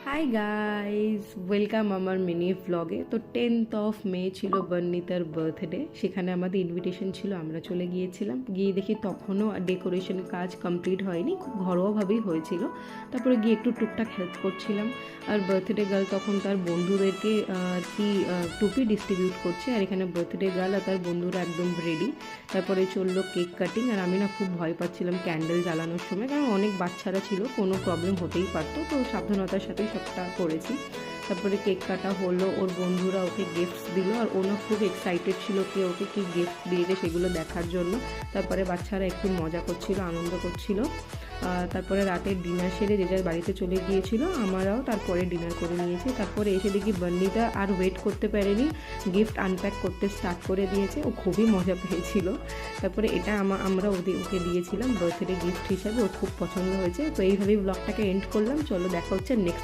Hi guys, welcome আমার mini ভ্লগে। তো 10th মে ছিল বর্ণিতার বার্থডে। সেখানে আমাদের ইনভিটেশন ছিল, আমরা চলে গিয়েছিলাম। গিয়ে দেখি তখনও ডেকোরেশন কাজ কমপ্লিট হয়নি, খুব ঘরোয়াভাবেই হয়েছিল। তারপরে গিয়ে একটু টুকটাক হেল্প করছিলাম। আর বার্থডে গার্ল তখন তার বন্ধুদেরকে টুপি ডিস্ট্রিবিউট করছে। আর এখানে বার্থডে গার্ল আর তার বন্ধুরা একদম রেডি। তারপরে চললো কেক কাটিং। আর আমি না খুব ভয় পাচ্ছিলাম ক্যান্ডেল জ্বালানোর সময়, কারণ অনেক বাচ্চারা ছিল, কোনো প্রবলেম হতেই পারতো। তো সাবধানতার সাথেই সবটা করেছি। তারপরে কেক কাটা হলো, ওর বন্ধুরা ওকে গিফটস দিল। আর ওনা খুব এক্সাইটেড ছিল কি ওকে কী গিফট দিয়েছে সেগুলো দেখার জন্য। তারপরে বাচ্চারা একটু মজা করছিল, আনন্দ করছিল। তারপরে রাতের ডিনার সেরে যে যার বাড়িতে চলে গিয়েছিল, আমরাও তারপরে ডিনার করে নিয়েছি। তারপরে এসে দেখি বর্ণিতা আর ওয়েট করতে পারেনি, গিফট আনপ্যাক করতে স্টার্ট করে দিয়েছে। ও খুবই মজা পেয়েছিল। তারপরে এটা আমরা ওকে দিয়েছিলাম বার্থডে গিফট হিসাবে, ও খুব পছন্দ হয়েছে। তো এইভাবেই ব্লগটাকে এন্ড করলাম। চলো দেখা হচ্ছে নেক্সট